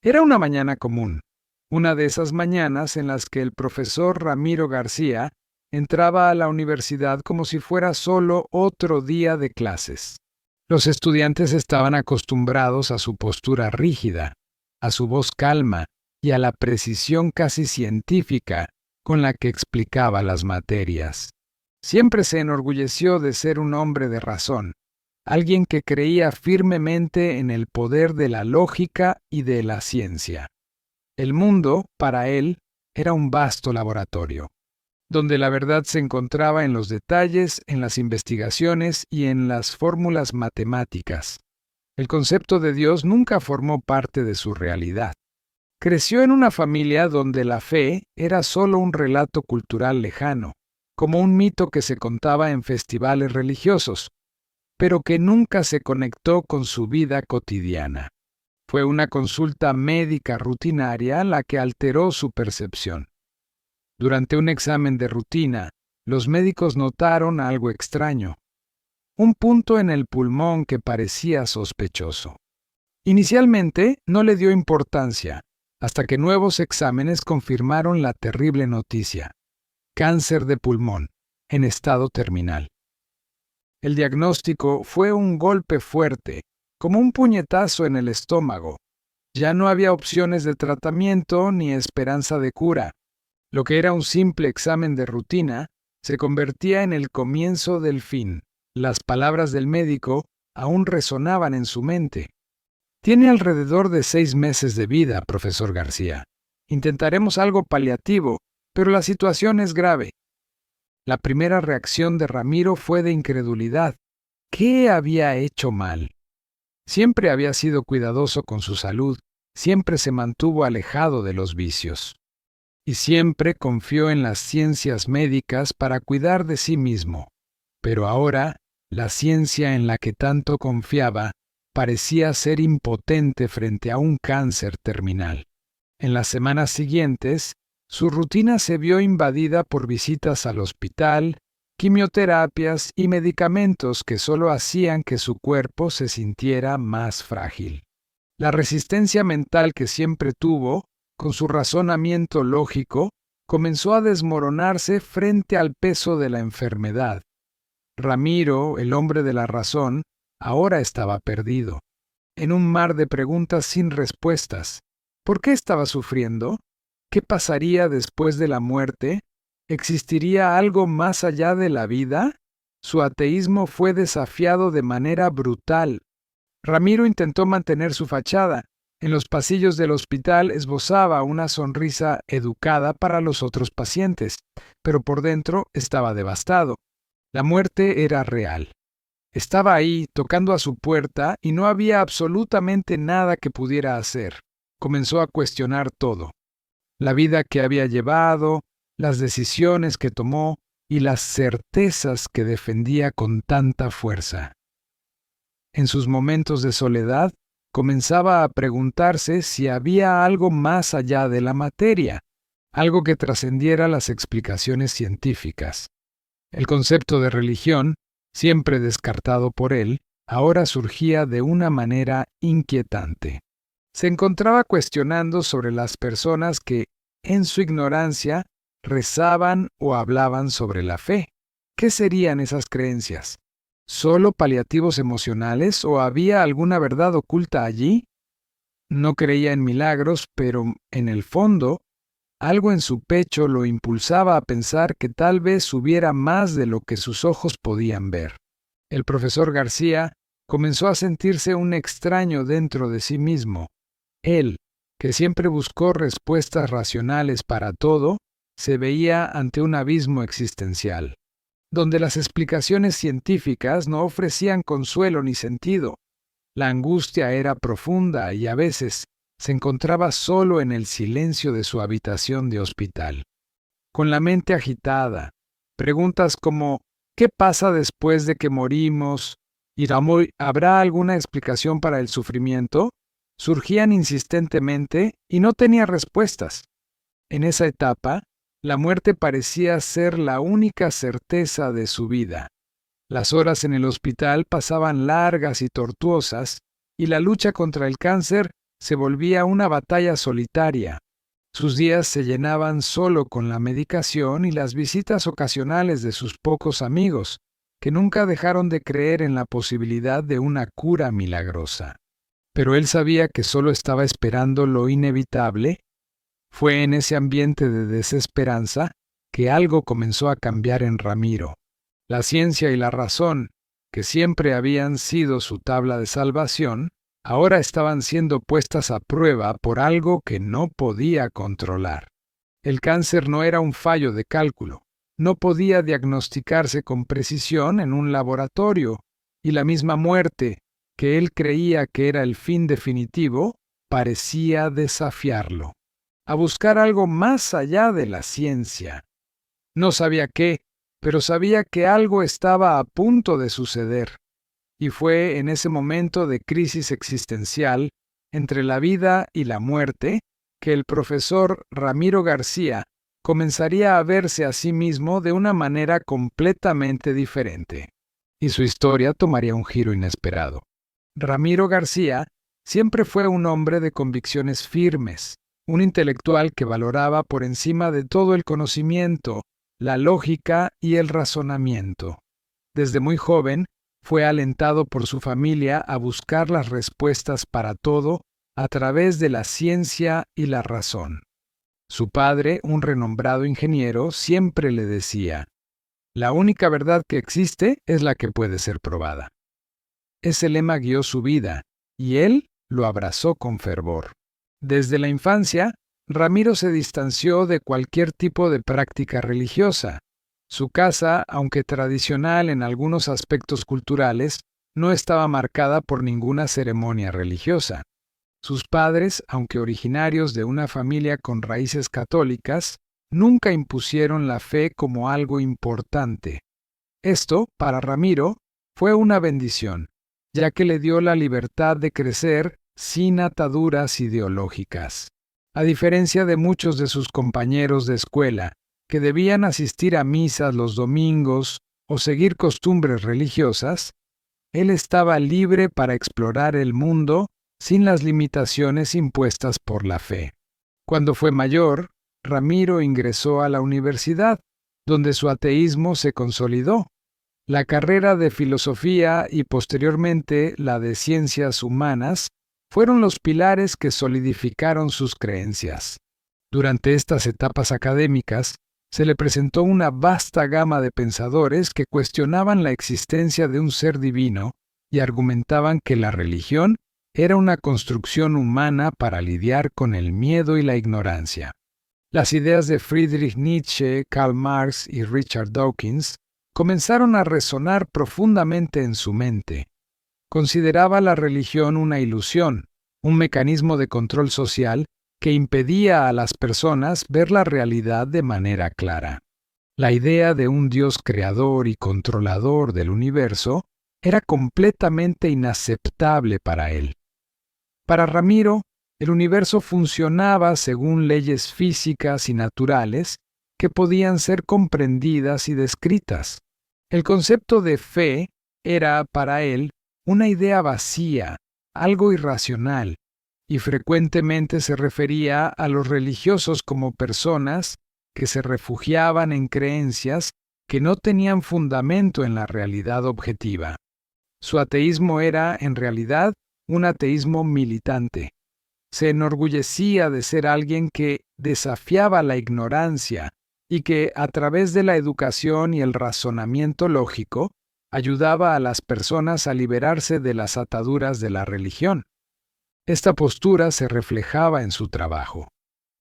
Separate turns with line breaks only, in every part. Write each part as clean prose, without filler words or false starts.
Era una mañana común, una de esas mañanas en las que el profesor Ramiro García entraba a la universidad como si fuera solo otro día de clases. Los estudiantes estaban acostumbrados a su postura rígida, a su voz calma y a la precisión casi científica con la que explicaba las materias. Siempre se enorgulleció de ser un hombre de razón, alguien que creía firmemente en el poder de la lógica y de la ciencia. El mundo, para él, era un vasto laboratorio, donde la verdad se encontraba en los detalles, en las investigaciones y en las fórmulas matemáticas. El concepto de Dios nunca formó parte de su realidad. Creció en una familia donde la fe era solo un relato cultural lejano, como un mito que se contaba en festivales religiosos, pero que nunca se conectó con su vida cotidiana. Fue una consulta médica rutinaria la que alteró su percepción. Durante un examen de rutina, los médicos notaron algo extraño, un punto en el pulmón que parecía sospechoso. Inicialmente no le dio importancia, hasta que nuevos exámenes confirmaron la terrible noticia: cáncer de pulmón, en estado terminal. El diagnóstico fue un golpe fuerte, como un puñetazo en el estómago. Ya no había opciones de tratamiento ni esperanza de cura. Lo que era un simple examen de rutina se convertía en el comienzo del fin. Las palabras del médico aún resonaban en su mente. Tiene alrededor de 6 meses de vida, profesor García. Intentaremos algo paliativo, pero la situación es grave. La primera reacción de Ramiro fue de incredulidad. ¿Qué había hecho mal? Siempre había sido cuidadoso con su salud, siempre se mantuvo alejado de los vicios. Y siempre confió en las ciencias médicas para cuidar de sí mismo. Pero ahora, la ciencia en la que tanto confiaba parecía ser impotente frente a un cáncer terminal. En las semanas siguientes, su rutina se vio invadida por visitas al hospital, quimioterapias y medicamentos que solo hacían que su cuerpo se sintiera más frágil. La resistencia mental que siempre tuvo, con su razonamiento lógico, comenzó a desmoronarse frente al peso de la enfermedad. Ramiro, el hombre de la razón, ahora estaba perdido, en un mar de preguntas sin respuestas. ¿Por qué estaba sufriendo? ¿Qué pasaría después de la muerte? ¿Existiría algo más allá de la vida? Su ateísmo fue desafiado de manera brutal. Ramiro intentó mantener su fachada. En los pasillos del hospital esbozaba una sonrisa educada para los otros pacientes, pero por dentro estaba devastado. La muerte era real. Estaba ahí, tocando a su puerta, y no había absolutamente nada que pudiera hacer. Comenzó a cuestionar todo: la vida que había llevado, las decisiones que tomó y las certezas que defendía con tanta fuerza. En sus momentos de soledad, comenzaba a preguntarse si había algo más allá de la materia, algo que trascendiera las explicaciones científicas. El concepto de religión, siempre descartado por él, ahora surgía de una manera inquietante. Se encontraba cuestionando sobre las personas que, en su ignorancia, rezaban o hablaban sobre la fe. ¿Qué serían esas creencias? ¿Solo paliativos emocionales o había alguna verdad oculta allí? No creía en milagros, pero, en el fondo, algo en su pecho lo impulsaba a pensar que tal vez hubiera más de lo que sus ojos podían ver. El profesor García comenzó a sentirse un extraño dentro de sí mismo. Él, que siempre buscó respuestas racionales para todo, se veía ante un abismo existencial, donde las explicaciones científicas no ofrecían consuelo ni sentido. La angustia era profunda y a veces se encontraba solo en el silencio de su habitación de hospital. Con la mente agitada, preguntas como ¿qué pasa después de que morimos? ¿Habrá alguna explicación para el sufrimiento? Surgían insistentemente y no tenía respuestas. En esa etapa, la muerte parecía ser la única certeza de su vida. Las horas en el hospital pasaban largas y tortuosas, y la lucha contra el cáncer se volvía una batalla solitaria. Sus días se llenaban solo con la medicación y las visitas ocasionales de sus pocos amigos, que nunca dejaron de creer en la posibilidad de una cura milagrosa. Pero él sabía que solo estaba esperando lo inevitable. Fue en ese ambiente de desesperanza que algo comenzó a cambiar en Ramiro. La ciencia y la razón, que siempre habían sido su tabla de salvación, ahora estaban siendo puestas a prueba por algo que no podía controlar. El cáncer no era un fallo de cálculo, no podía diagnosticarse con precisión en un laboratorio, y la misma muerte, que él creía que era el fin definitivo, parecía desafiarlo, a buscar algo más allá de la ciencia. No sabía qué, pero sabía que algo estaba a punto de suceder. Y fue en ese momento de crisis existencial, entre la vida y la muerte, que el profesor Ramiro García comenzaría a verse a sí mismo de una manera completamente diferente. Y su historia tomaría un giro inesperado. Ramiro García siempre fue un hombre de convicciones firmes, un intelectual que valoraba por encima de todo el conocimiento, la lógica y el razonamiento. Desde muy joven, fue alentado por su familia a buscar las respuestas para todo a través de la ciencia y la razón. Su padre, un renombrado ingeniero, siempre le decía: "La única verdad que existe es la que puede ser probada". Ese lema guió su vida, y él lo abrazó con fervor. Desde la infancia, Ramiro se distanció de cualquier tipo de práctica religiosa. Su casa, aunque tradicional en algunos aspectos culturales, no estaba marcada por ninguna ceremonia religiosa. Sus padres, aunque originarios de una familia con raíces católicas, nunca impusieron la fe como algo importante. Esto, para Ramiro, fue una bendición, ya que le dio la libertad de crecer sin ataduras ideológicas. A diferencia de muchos de sus compañeros de escuela, que debían asistir a misas los domingos o seguir costumbres religiosas, él estaba libre para explorar el mundo sin las limitaciones impuestas por la fe. Cuando fue mayor, Ramiro ingresó a la universidad, donde su ateísmo se consolidó. La carrera de filosofía y posteriormente la de ciencias humanas fueron los pilares que solidificaron sus creencias. Durante estas etapas académicas, se le presentó una vasta gama de pensadores que cuestionaban la existencia de un ser divino y argumentaban que la religión era una construcción humana para lidiar con el miedo y la ignorancia. Las ideas de Friedrich Nietzsche, Karl Marx y Richard Dawkins comenzaron a resonar profundamente en su mente. Consideraba la religión una ilusión, un mecanismo de control social que impedía a las personas ver la realidad de manera clara. La idea de un Dios creador y controlador del universo era completamente inaceptable para él. Para Ramiro, el universo funcionaba según leyes físicas y naturales que podían ser comprendidas y descritas. El concepto de fe era, para él, una idea vacía, algo irracional, y frecuentemente se refería a los religiosos como personas que se refugiaban en creencias que no tenían fundamento en la realidad objetiva. Su ateísmo era, en realidad, un ateísmo militante. Se enorgullecía de ser alguien que desafiaba la ignorancia y que, a través de la educación y el razonamiento lógico, ayudaba a las personas a liberarse de las ataduras de la religión. Esta postura se reflejaba en su trabajo.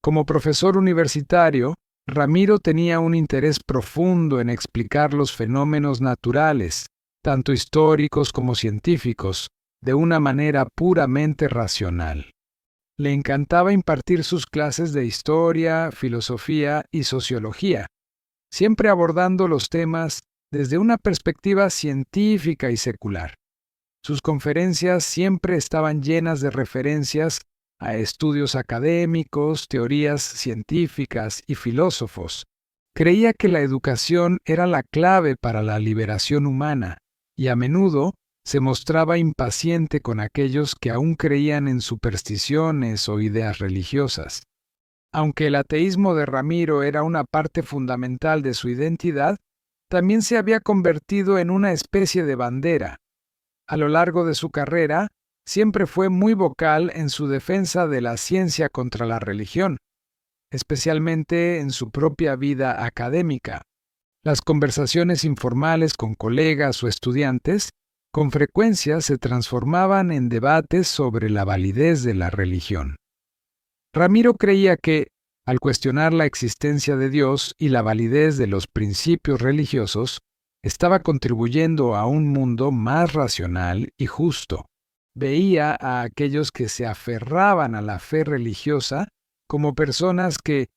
Como profesor universitario, Ramiro tenía un interés profundo en explicar los fenómenos naturales, tanto históricos como científicos, de una manera puramente racional. Le encantaba impartir sus clases de historia, filosofía y sociología, siempre abordando los temas desde una perspectiva científica y secular. Sus conferencias siempre estaban llenas de referencias a estudios académicos, teorías científicas y filósofos. Creía que la educación era la clave para la liberación humana y a menudo se mostraba impaciente con aquellos que aún creían en supersticiones o ideas religiosas. Aunque el ateísmo de Ramiro era una parte fundamental de su identidad, también se había convertido en una especie de bandera. A lo largo de su carrera, siempre fue muy vocal en su defensa de la ciencia contra la religión, especialmente en su propia vida académica. Las conversaciones informales con colegas o estudiantes con frecuencia se transformaban en debates sobre la validez de la religión. Ramiro creía que, al cuestionar la existencia de Dios y la validez de los principios religiosos, estaba contribuyendo a un mundo más racional y justo. Veía a aquellos que se aferraban a la fe religiosa como personas que,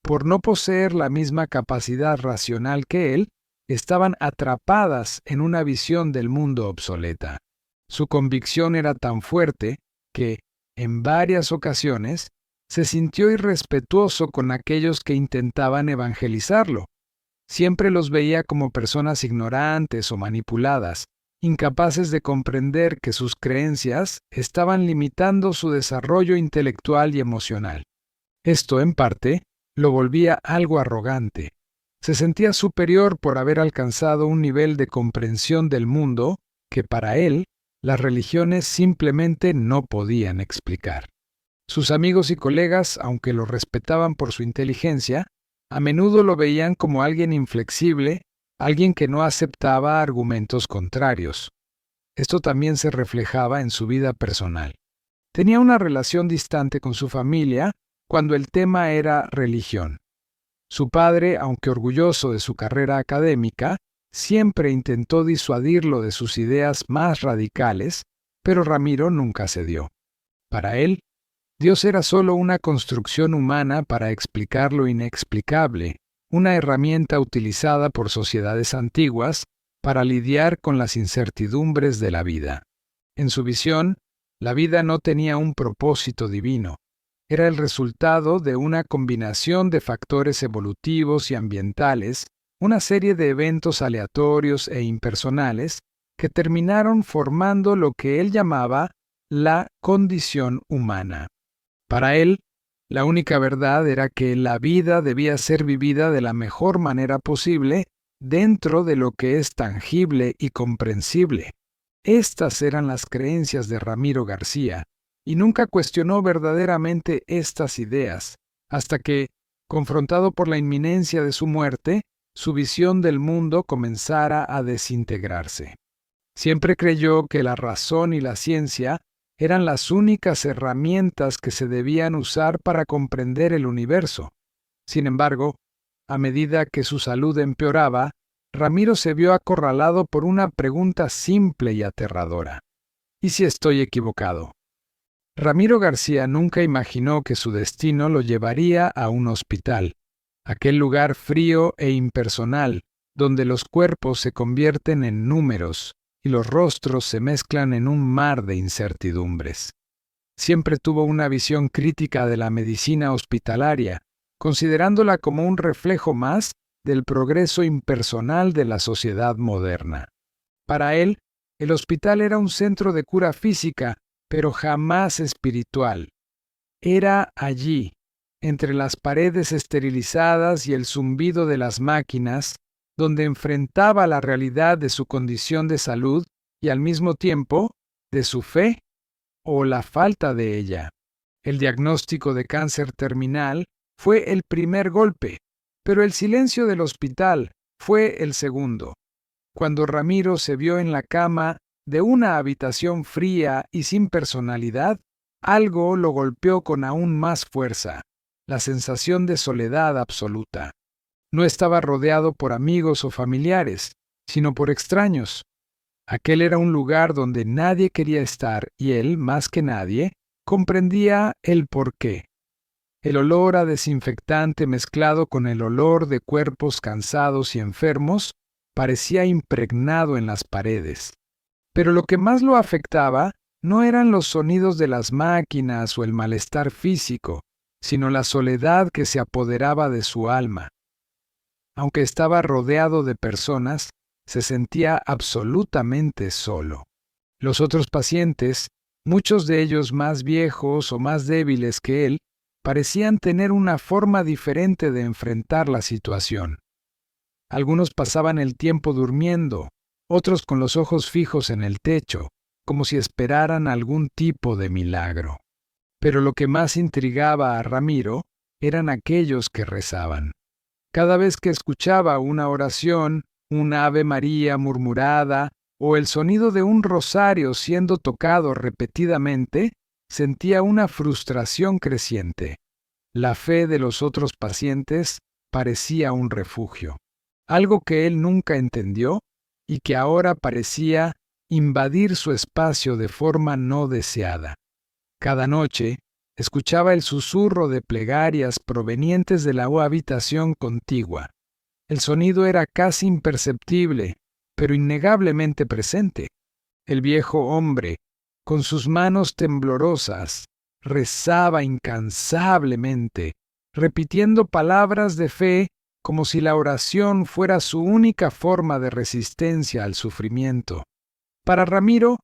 por no poseer la misma capacidad racional que él, estaban atrapadas en una visión del mundo obsoleta. Su convicción era tan fuerte que, en varias ocasiones, se sintió irrespetuoso con aquellos que intentaban evangelizarlo. Siempre los veía como personas ignorantes o manipuladas, incapaces de comprender que sus creencias estaban limitando su desarrollo intelectual y emocional. Esto, en parte, lo volvía algo arrogante. Se sentía superior por haber alcanzado un nivel de comprensión del mundo que para él las religiones simplemente no podían explicar. Sus amigos y colegas, aunque lo respetaban por su inteligencia, a menudo lo veían como alguien inflexible, alguien que no aceptaba argumentos contrarios. Esto también se reflejaba en su vida personal. Tenía una relación distante con su familia cuando el tema era religión. Su padre, aunque orgulloso de su carrera académica, siempre intentó disuadirlo de sus ideas más radicales, pero Ramiro nunca cedió. Para él, Dios era solo una construcción humana para explicar lo inexplicable, una herramienta utilizada por sociedades antiguas para lidiar con las incertidumbres de la vida. En su visión, la vida no tenía un propósito divino. Era el resultado de una combinación de factores evolutivos y ambientales, una serie de eventos aleatorios e impersonales que terminaron formando lo que él llamaba la condición humana. Para él, la única verdad era que la vida debía ser vivida de la mejor manera posible dentro de lo que es tangible y comprensible. Estas eran las creencias de Ramiro García, y nunca cuestionó verdaderamente estas ideas, hasta que, confrontado por la inminencia de su muerte, su visión del mundo comenzara a desintegrarse. Siempre creyó que la razón y la ciencia eran las únicas herramientas que se debían usar para comprender el universo. Sin embargo, a medida que su salud empeoraba, Ramiro se vio acorralado por una pregunta simple y aterradora. ¿Y si estoy equivocado? Ramiro García nunca imaginó que su destino lo llevaría a un hospital, aquel lugar frío e impersonal, donde los cuerpos se convierten en números y los rostros se mezclan en un mar de incertidumbres. Siempre tuvo una visión crítica de la medicina hospitalaria, considerándola como un reflejo más del progreso impersonal de la sociedad moderna. Para él, el hospital era un centro de cura física, pero jamás espiritual. Era allí, entre las paredes esterilizadas y el zumbido de las máquinas, donde enfrentaba la realidad de su condición de salud y al mismo tiempo de su fe o la falta de ella. El diagnóstico de cáncer terminal fue el primer golpe, pero el silencio del hospital fue el segundo. Cuando Ramiro se vio en la cama de una habitación fría y sin personalidad, algo lo golpeó con aún más fuerza, la sensación de soledad absoluta. No estaba rodeado por amigos o familiares, sino por extraños. Aquel era un lugar donde nadie quería estar y él, más que nadie, comprendía el porqué. El olor a desinfectante mezclado con el olor de cuerpos cansados y enfermos parecía impregnado en las paredes. Pero lo que más lo afectaba no eran los sonidos de las máquinas o el malestar físico, sino la soledad que se apoderaba de su alma. Aunque estaba rodeado de personas, se sentía absolutamente solo. Los otros pacientes, muchos de ellos más viejos o más débiles que él, parecían tener una forma diferente de enfrentar la situación. Algunos pasaban el tiempo durmiendo, otros con los ojos fijos en el techo, como si esperaran algún tipo de milagro. Pero lo que más intrigaba a Ramiro eran aquellos que rezaban. Cada vez que escuchaba una oración, una Ave María murmurada o el sonido de un rosario siendo tocado repetidamente, sentía una frustración creciente. La fe de los otros pacientes parecía un refugio, algo que él nunca entendió y que ahora parecía invadir su espacio de forma no deseada. Cada noche, escuchaba el susurro de plegarias provenientes de la habitación contigua. El sonido era casi imperceptible, pero innegablemente presente. El viejo hombre, con sus manos temblorosas, rezaba incansablemente, repitiendo palabras de fe como si la oración fuera su única forma de resistencia al sufrimiento. Para Ramiro,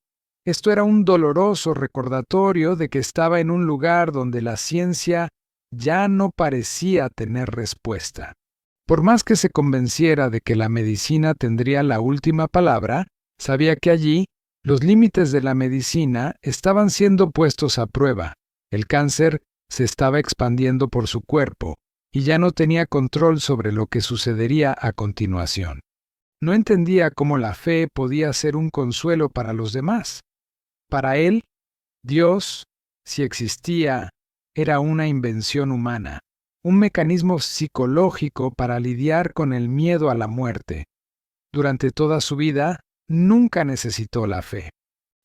esto era un doloroso recordatorio de que estaba en un lugar donde la ciencia ya no parecía tener respuesta. Por más que se convenciera de que la medicina tendría la última palabra, sabía que allí los límites de la medicina estaban siendo puestos a prueba. El cáncer se estaba expandiendo por su cuerpo y ya no tenía control sobre lo que sucedería a continuación. No entendía cómo la fe podía ser un consuelo para los demás. Para él, Dios, si existía, era una invención humana, un mecanismo psicológico para lidiar con el miedo a la muerte. Durante toda su vida, nunca necesitó la fe.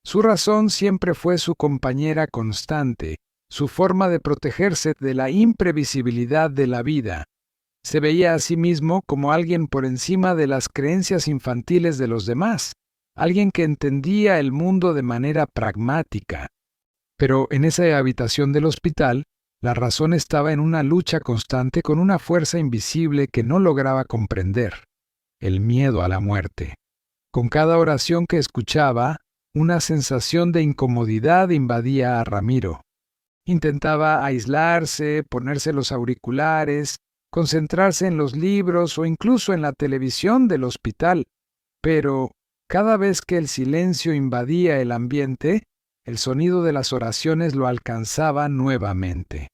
Su razón siempre fue su compañera constante, su forma de protegerse de la imprevisibilidad de la vida. Se veía a sí mismo como alguien por encima de las creencias infantiles de los demás, alguien que entendía el mundo de manera pragmática. Pero en esa habitación del hospital, la razón estaba en una lucha constante con una fuerza invisible que no lograba comprender: el miedo a la muerte. Con cada oración que escuchaba, una sensación de incomodidad invadía a Ramiro. Intentaba aislarse, ponerse los auriculares, concentrarse en los libros o incluso en la televisión del hospital, pero cada vez que el silencio invadía el ambiente, el sonido de las oraciones lo alcanzaba nuevamente.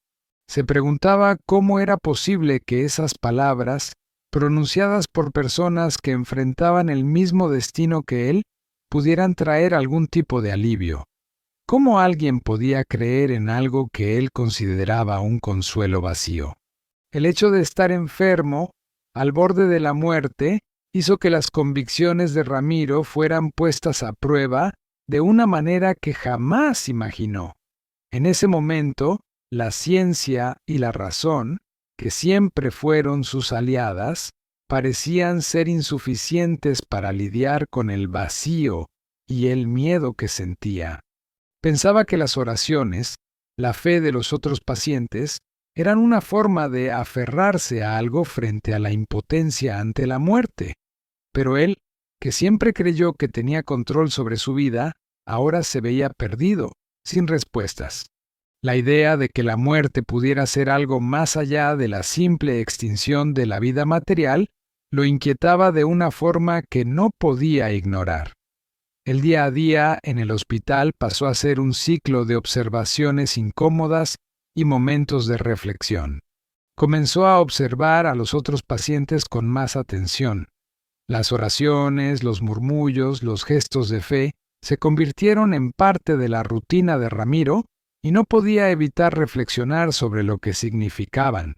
Se preguntaba cómo era posible que esas palabras, pronunciadas por personas que enfrentaban el mismo destino que él, pudieran traer algún tipo de alivio. ¿Cómo alguien podía creer en algo que él consideraba un consuelo vacío? El hecho de estar enfermo, al borde de la muerte, hizo que las convicciones de Ramiro fueran puestas a prueba de una manera que jamás imaginó. En ese momento, la ciencia y la razón, que siempre fueron sus aliadas, parecían ser insuficientes para lidiar con el vacío y el miedo que sentía. Pensaba que las oraciones, la fe de los otros pacientes, eran una forma de aferrarse a algo frente a la impotencia ante la muerte. Pero él, que siempre creyó que tenía control sobre su vida, ahora se veía perdido, sin respuestas. La idea de que la muerte pudiera ser algo más allá de la simple extinción de la vida material lo inquietaba de una forma que no podía ignorar. El día a día en el hospital pasó a ser un ciclo de observaciones incómodas y momentos de reflexión. Comenzó a observar a los otros pacientes con más atención. Las oraciones, los murmullos, los gestos de fe se convirtieron en parte de la rutina de Ramiro y no podía evitar reflexionar sobre lo que significaban.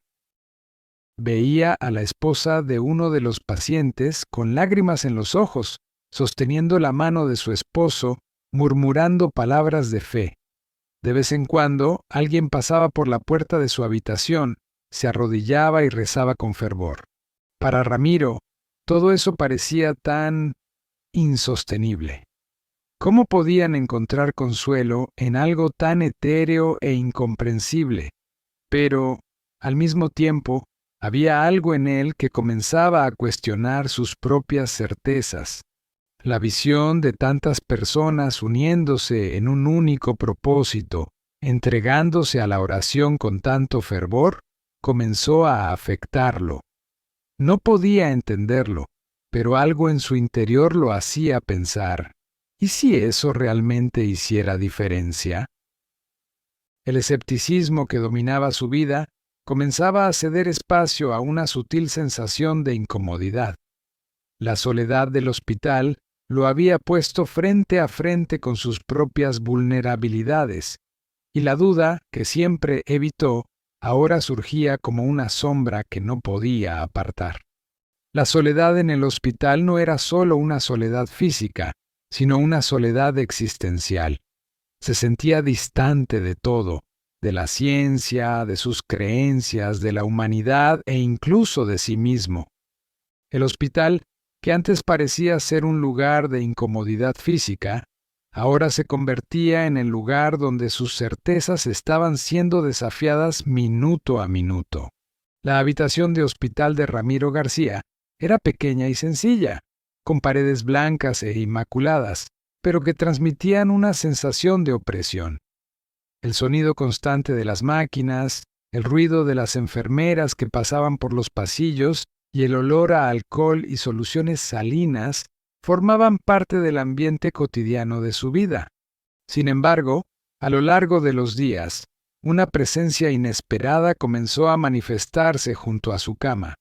Veía a la esposa de uno de los pacientes con lágrimas en los ojos, sosteniendo la mano de su esposo, murmurando palabras de fe. De vez en cuando, alguien pasaba por la puerta de su habitación, se arrodillaba y rezaba con fervor. Para Ramiro, todo eso parecía tan insostenible. ¿Cómo podían encontrar consuelo en algo tan etéreo e incomprensible? Pero, al mismo tiempo, había algo en él que comenzaba a cuestionar sus propias certezas. La visión de tantas personas uniéndose en un único propósito, entregándose a la oración con tanto fervor, comenzó a afectarlo. No podía entenderlo, pero algo en su interior lo hacía pensar, ¿y si eso realmente hiciera diferencia? El escepticismo que dominaba su vida comenzaba a ceder espacio a una sutil sensación de incomodidad. La soledad del hospital lo había puesto frente a frente con sus propias vulnerabilidades, y la duda, que siempre evitó, ahora surgía como una sombra que no podía apartar. La soledad en el hospital no era solo una soledad física, sino una soledad existencial. Se sentía distante de todo, de la ciencia, de sus creencias, de la humanidad e incluso de sí mismo. El hospital, que antes parecía ser un lugar de incomodidad física, ahora se convertía en el lugar donde sus certezas estaban siendo desafiadas minuto a minuto. La habitación de hospital de Ramiro García era pequeña y sencilla, con paredes blancas e inmaculadas, pero que transmitían una sensación de opresión. El sonido constante de las máquinas, el ruido de las enfermeras que pasaban por los pasillos y el olor a alcohol y soluciones salinas formaban parte del ambiente cotidiano de su vida. Sin embargo, a lo largo de los días, una presencia inesperada comenzó a manifestarse junto a su cama.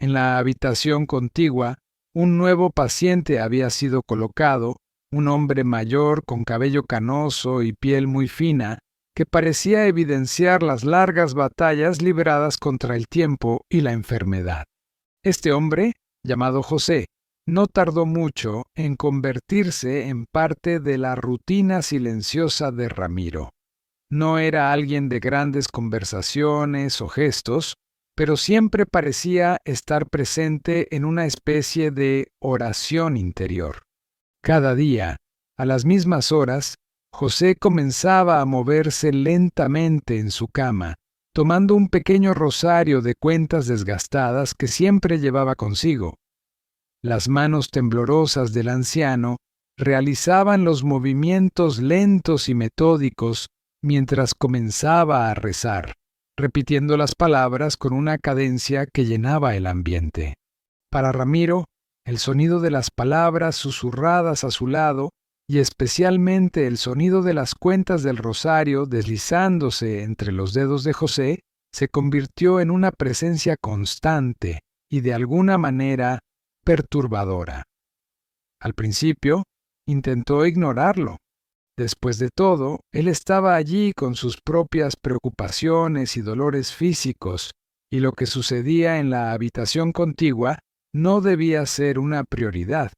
En la habitación contigua, un nuevo paciente había sido colocado, un hombre mayor con cabello canoso y piel muy fina, que parecía evidenciar las largas batallas libradas contra el tiempo y la enfermedad. Este hombre, llamado José, no tardó mucho en convertirse en parte de la rutina silenciosa de Ramiro. No era alguien de grandes conversaciones o gestos, pero siempre parecía estar presente en una especie de oración interior. Cada día, a las mismas horas, José comenzaba a moverse lentamente en su cama, tomando un pequeño rosario de cuentas desgastadas que siempre llevaba consigo. Las manos temblorosas del anciano realizaban los movimientos lentos y metódicos mientras comenzaba a rezar, repitiendo las palabras con una cadencia que llenaba el ambiente. Para Ramiro, el sonido de las palabras susurradas a su lado, y especialmente el sonido de las cuentas del rosario deslizándose entre los dedos de José, se convirtió en una presencia constante y de alguna manera perturbadora. Al principio, intentó ignorarlo. Después de todo, él estaba allí con sus propias preocupaciones y dolores físicos, y lo que sucedía en la habitación contigua no debía ser una prioridad.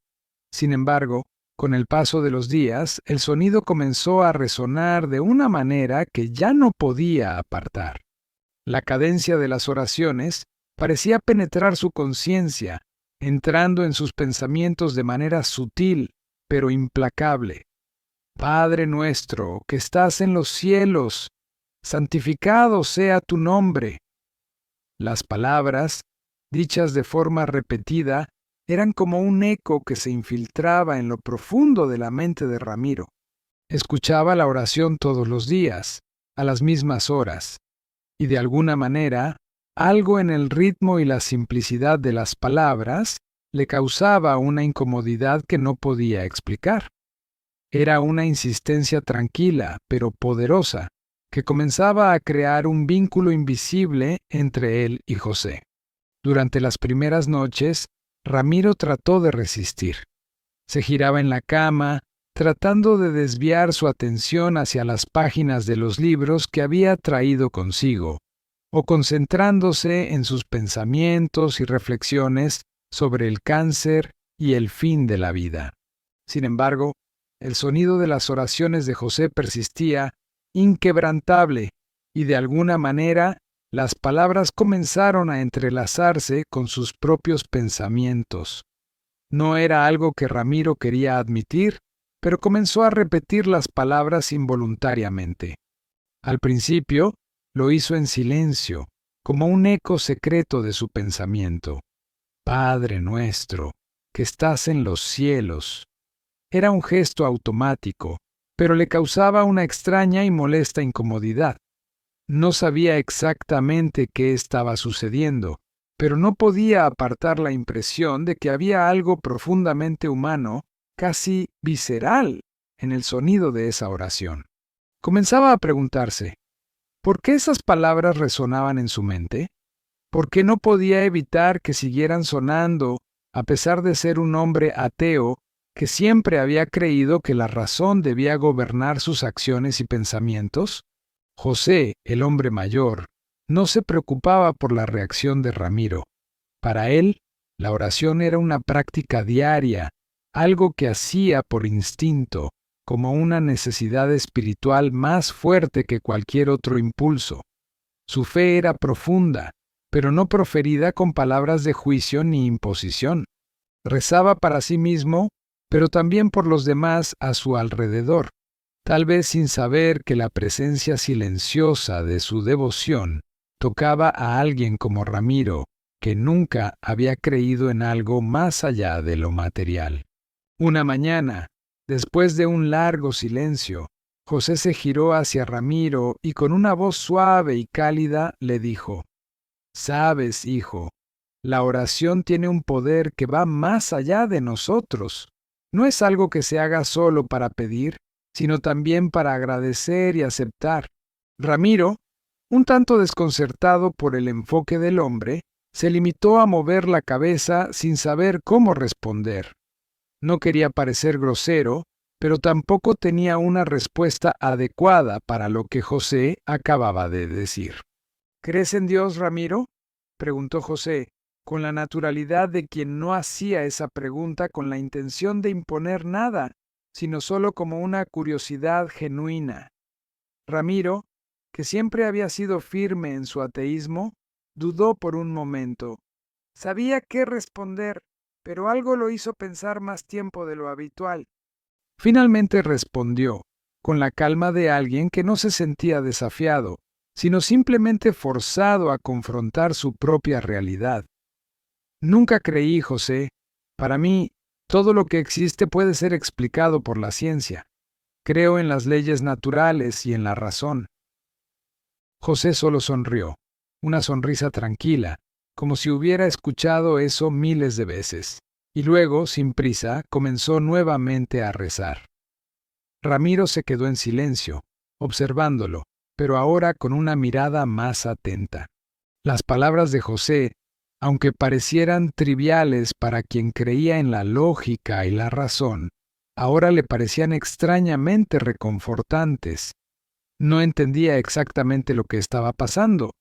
Sin embargo, con el paso de los días, el sonido comenzó a resonar de una manera que ya no podía apartar. La cadencia de las oraciones parecía penetrar su conciencia, entrando en sus pensamientos de manera sutil, pero implacable. Padre nuestro, que estás en los cielos, santificado sea tu nombre. Las palabras, dichas de forma repetida, eran como un eco que se infiltraba en lo profundo de la mente de Ramiro. Escuchaba la oración todos los días, a las mismas horas, y de alguna manera, algo en el ritmo y la simplicidad de las palabras le causaba una incomodidad que no podía explicar. Era una insistencia tranquila, pero poderosa, que comenzaba a crear un vínculo invisible entre él y José. Durante las primeras noches, Ramiro trató de resistir. Se giraba en la cama, tratando de desviar su atención hacia las páginas de los libros que había traído consigo, o concentrándose en sus pensamientos y reflexiones sobre el cáncer y el fin de la vida. Sin embargo, el sonido de las oraciones de José persistía, inquebrantable, y de alguna manera las palabras comenzaron a entrelazarse con sus propios pensamientos. No era algo que Ramiro quería admitir, pero comenzó a repetir las palabras involuntariamente. Al principio, lo hizo en silencio, como un eco secreto de su pensamiento. Padre nuestro, que estás en los cielos, Era un gesto automático, pero le causaba una extraña y molesta incomodidad. No sabía exactamente qué estaba sucediendo, pero no podía apartar la impresión de que había algo profundamente humano, casi visceral, en el sonido de esa oración. Comenzaba a preguntarse, ¿por qué esas palabras resonaban en su mente? ¿Por qué no podía evitar que siguieran sonando, a pesar de ser un hombre ateo que siempre había creído que la razón debía gobernar sus acciones y pensamientos? José, el hombre mayor, no se preocupaba por la reacción de Ramiro. Para él, la oración era una práctica diaria, algo que hacía por instinto, como una necesidad espiritual más fuerte que cualquier otro impulso. Su fe era profunda, pero no proferida con palabras de juicio ni imposición. Rezaba para sí mismo, pero también por los demás a su alrededor, tal vez sin saber que la presencia silenciosa de su devoción tocaba a alguien como Ramiro, que nunca había creído en algo más allá de lo material. Una mañana, después de un largo silencio, José se giró hacia Ramiro y con una voz suave y cálida le dijo: «Sabes, hijo, la oración tiene un poder que va más allá de nosotros. No es algo que se haga solo para pedir, sino también para agradecer y aceptar». Ramiro, un tanto desconcertado por el enfoque del hombre, se limitó a mover la cabeza sin saber cómo responder. No quería parecer grosero, pero tampoco tenía una respuesta adecuada para lo que José acababa de decir. «¿Crees en Dios, Ramiro?», preguntó José, con la naturalidad de quien no hacía esa pregunta con la intención de imponer nada, sino solo como una curiosidad genuina. Ramiro, que siempre había sido firme en su ateísmo, dudó por un momento. Sabía qué responder, pero algo lo hizo pensar más tiempo de lo habitual. Finalmente respondió, con la calma de alguien que no se sentía desafiado, sino simplemente forzado a confrontar su propia realidad. «Nunca creí, José. Para mí, todo lo que existe puede ser explicado por la ciencia. Creo en las leyes naturales y en la razón». José solo sonrió, una sonrisa tranquila, como si hubiera escuchado eso miles de veces, y luego, sin prisa, comenzó nuevamente a rezar. Ramiro se quedó en silencio, observándolo, pero ahora con una mirada más atenta. Las palabras de José, aunque parecieran triviales para quien creía en la lógica y la razón, ahora le parecían extrañamente reconfortantes. No entendía exactamente lo que estaba pasando,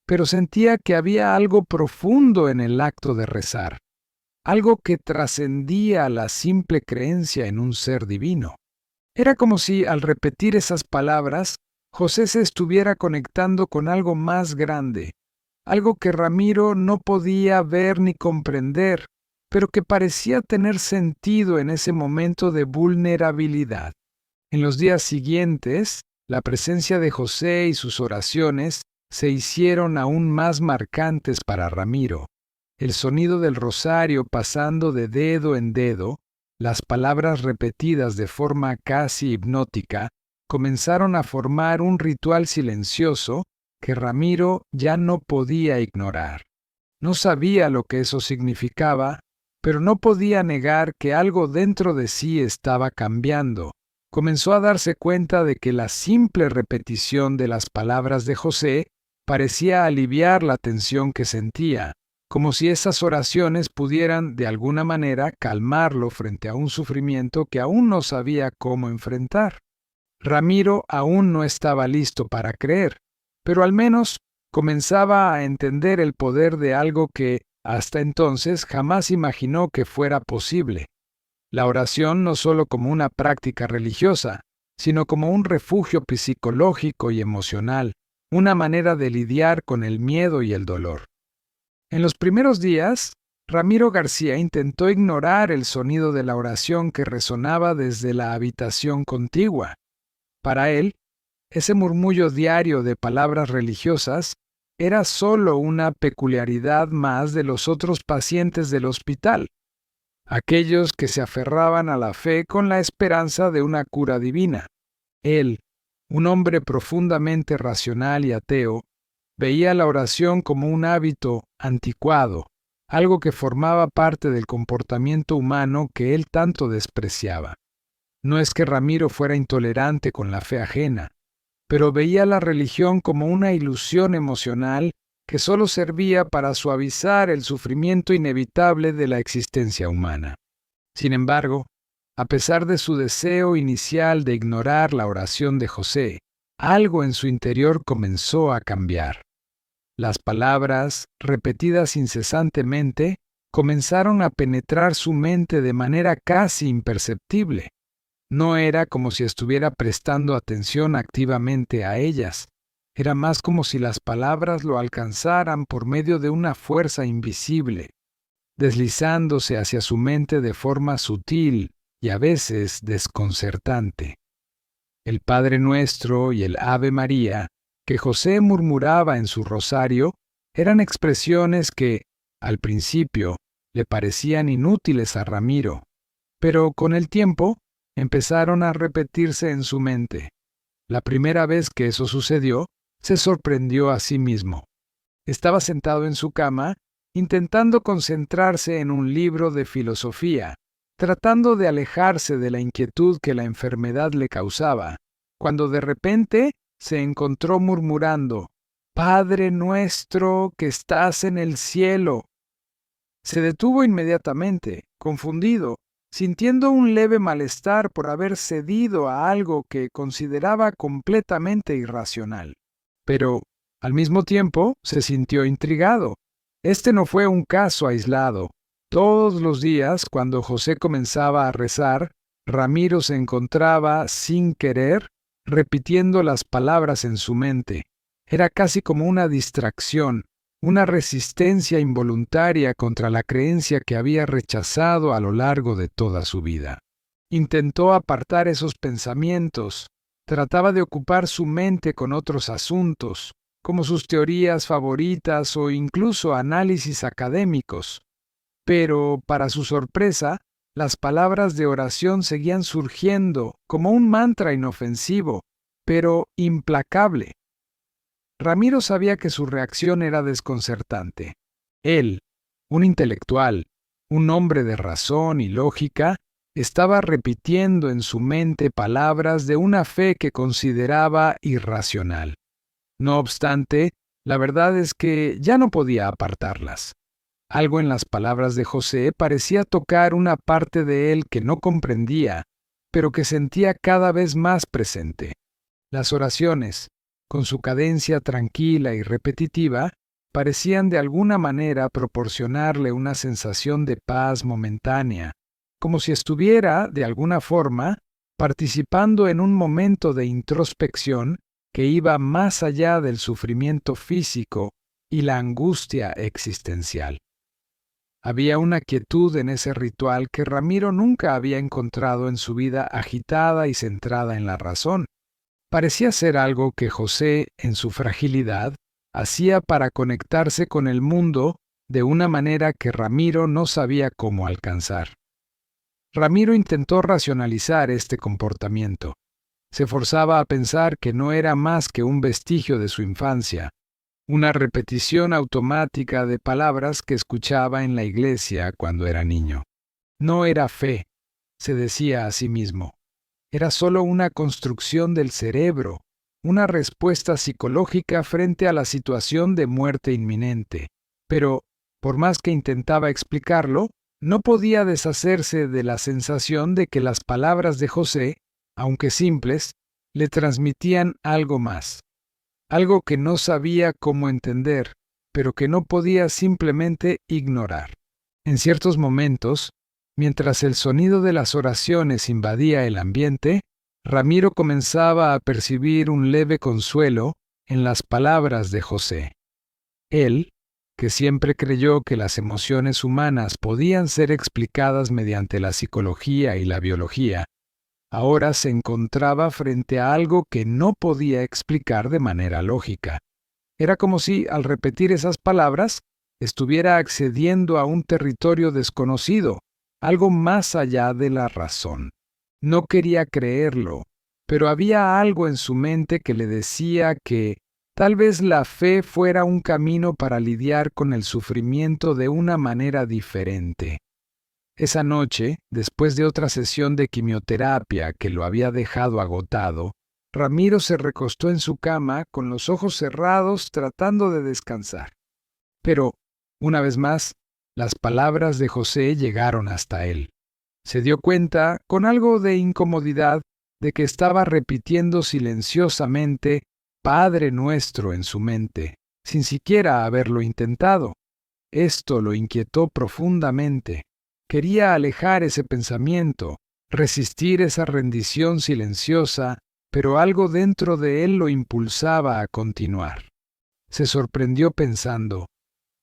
pero sentía que había algo profundo en el acto de rezar, algo que trascendía la simple creencia en un ser divino. Era como si, al repetir esas palabras, José se estuviera conectando con algo más grande, algo que Ramiro no podía ver ni comprender, pero que parecía tener sentido en ese momento de vulnerabilidad. En los días siguientes, la presencia de José y sus oraciones se hicieron aún más marcantes para Ramiro. El sonido del rosario pasando de dedo en dedo, las palabras repetidas de forma casi hipnótica, comenzaron a formar un ritual silencioso que Ramiro ya no podía ignorar. No sabía lo que eso significaba, pero no podía negar que algo dentro de sí estaba cambiando. Comenzó a darse cuenta de que la simple repetición de las palabras de José parecía aliviar la tensión que sentía, como si esas oraciones pudieran de alguna manera calmarlo frente a un sufrimiento que aún no sabía cómo enfrentar. Ramiro aún no estaba listo para creer, pero al menos comenzaba a entender el poder de algo que, hasta entonces, jamás imaginó que fuera posible. La oración no solo como una práctica religiosa, sino como un refugio psicológico y emocional, una manera de lidiar con el miedo y el dolor. En los primeros días, Ramiro García intentó ignorar el sonido de la oración que resonaba desde la habitación contigua. Para él, ese murmullo diario de palabras religiosas era solo una peculiaridad más de los otros pacientes del hospital. aquellos que se aferraban a la fe con la esperanza de una cura divina. Él, un hombre profundamente racional y ateo, veía la oración como un hábito anticuado, algo que formaba parte del comportamiento humano que él tanto despreciaba. No es que Ramiro fuera intolerante con la fe ajena, pero veía la religión como una ilusión emocional que solo servía para suavizar el sufrimiento inevitable de la existencia humana. Sin embargo, a pesar de su deseo inicial de ignorar la oración de José, algo en su interior comenzó a cambiar. Las palabras, repetidas incesantemente, comenzaron a penetrar su mente de manera casi imperceptible. No era como si estuviera prestando atención activamente a ellas. Era más como si las palabras lo alcanzaran por medio de una fuerza invisible, deslizándose hacia su mente de forma sutil y a veces desconcertante. El Padre Nuestro y el Ave María, que José murmuraba en su rosario, eran expresiones que, al principio, le parecían inútiles a Ramiro, pero con el tiempo empezaron a repetirse en su mente. La primera vez que eso sucedió, se sorprendió a sí mismo. Estaba sentado en su cama, intentando concentrarse en un libro de filosofía, tratando de alejarse de la inquietud que la enfermedad le causaba, cuando de repente se encontró murmurando: «Padre nuestro que estás en el cielo». Se detuvo inmediatamente, confundido, sintiendo un leve malestar por haber cedido a algo que consideraba completamente irracional. Pero, al mismo tiempo, se sintió intrigado. Este no fue un caso aislado. Todos los días, cuando José comenzaba a rezar, Ramiro se encontraba, sin querer, repitiendo las palabras en su mente. Era casi como una distracción, una resistencia involuntaria contra la creencia que había rechazado a lo largo de toda su vida. Intentó apartar esos pensamientos, trataba de ocupar su mente con otros asuntos, como sus teorías favoritas o incluso análisis académicos. Pero, para su sorpresa, las palabras de oración seguían surgiendo como un mantra inofensivo, pero implacable. Ramiro sabía que su reacción era desconcertante. Él, un intelectual, un hombre de razón y lógica, estaba repitiendo en su mente palabras de una fe que consideraba irracional. No obstante, la verdad es que ya no podía apartarlas. Algo en las palabras de José parecía tocar una parte de él que no comprendía, pero que sentía cada vez más presente. Las oraciones, con su cadencia tranquila y repetitiva, parecían de alguna manera proporcionarle una sensación de paz momentánea, como si estuviera, de alguna forma, participando en un momento de introspección que iba más allá del sufrimiento físico y la angustia existencial. Había una quietud en ese ritual que Ramiro nunca había encontrado en su vida agitada y centrada en la razón. Parecía ser algo que José, en su fragilidad, hacía para conectarse con el mundo de una manera que Ramiro no sabía cómo alcanzar. Ramiro intentó racionalizar este comportamiento. Se forzaba a pensar que no era más que un vestigio de su infancia, una repetición automática de palabras que escuchaba en la iglesia cuando era niño. No era fe, se decía a sí mismo. Era solo una construcción del cerebro, una respuesta psicológica frente a la situación de muerte inminente. Pero, por más que intentaba explicarlo, no podía deshacerse de la sensación de que las palabras de José, aunque simples, le transmitían algo más. Algo que no sabía cómo entender, pero que no podía simplemente ignorar. En ciertos momentos, mientras el sonido de las oraciones invadía el ambiente, Ramiro comenzaba a percibir un leve consuelo en las palabras de José. Él, que siempre creyó que las emociones humanas podían ser explicadas mediante la psicología y la biología, ahora se encontraba frente a algo que no podía explicar de manera lógica. Era como si, al repetir esas palabras, estuviera accediendo a un territorio desconocido, algo más allá de la razón. No quería creerlo, pero había algo en su mente que le decía que tal vez la fe fuera un camino para lidiar con el sufrimiento de una manera diferente. Esa noche, después de otra sesión de quimioterapia que lo había dejado agotado, Ramiro se recostó en su cama con los ojos cerrados tratando de descansar. Pero, una vez más, las palabras de José llegaron hasta él. Se dio cuenta, con algo de incomodidad, de que estaba repitiendo silenciosamente Padre Nuestro en su mente, sin siquiera haberlo intentado. Esto lo inquietó profundamente. Quería alejar ese pensamiento, resistir esa rendición silenciosa, pero algo dentro de él lo impulsaba a continuar. Se sorprendió pensando,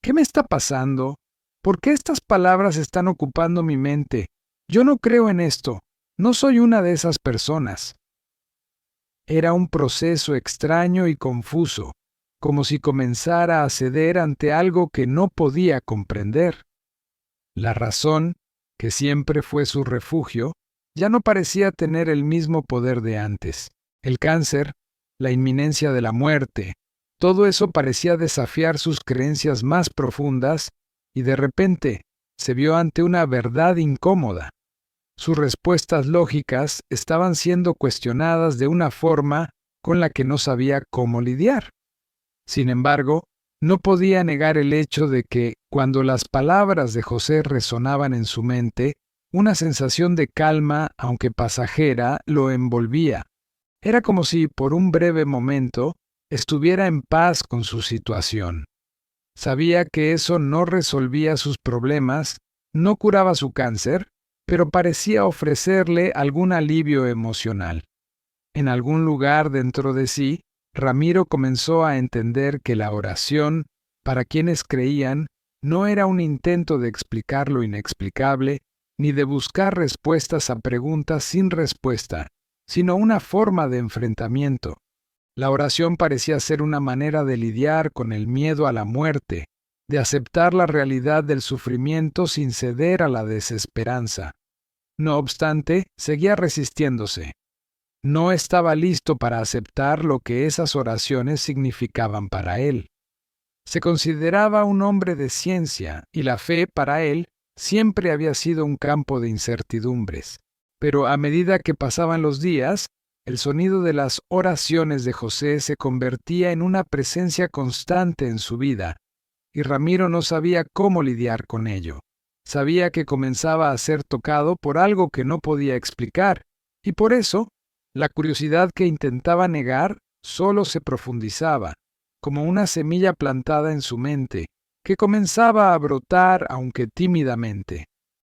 ¿qué me está pasando? ¿Por qué estas palabras están ocupando mi mente? Yo no creo en esto. No soy una de esas personas. Era un proceso extraño y confuso, como si comenzara a ceder ante algo que no podía comprender. La razón, que siempre fue su refugio, ya no parecía tener el mismo poder de antes. El cáncer, la inminencia de la muerte, todo eso parecía desafiar sus creencias más profundas y de repente se vio ante una verdad incómoda. Sus respuestas lógicas estaban siendo cuestionadas de una forma con la que no sabía cómo lidiar. Sin embargo, no podía negar el hecho de que, cuando las palabras de José resonaban en su mente, una sensación de calma, aunque pasajera, lo envolvía. Era como si, por un breve momento, estuviera en paz con su situación. Sabía que eso no resolvía sus problemas, no curaba su cáncer, pero parecía ofrecerle algún alivio emocional. En algún lugar dentro de sí, Ramiro comenzó a entender que la oración, para quienes creían, no era un intento de explicar lo inexplicable, ni de buscar respuestas a preguntas sin respuesta, sino una forma de enfrentamiento. La oración parecía ser una manera de lidiar con el miedo a la muerte, de aceptar la realidad del sufrimiento sin ceder a la desesperanza. No obstante, seguía resistiéndose. No estaba listo para aceptar lo que esas oraciones significaban para él. Se consideraba un hombre de ciencia y la fe para él siempre había sido un campo de incertidumbres. Pero a medida que pasaban los días, el sonido de las oraciones de José se convertía en una presencia constante en su vida, y Ramiro no sabía cómo lidiar con ello. Sabía que comenzaba a ser tocado por algo que no podía explicar, y por eso, la curiosidad que intentaba negar solo se profundizaba, como una semilla plantada en su mente, que comenzaba a brotar aunque tímidamente.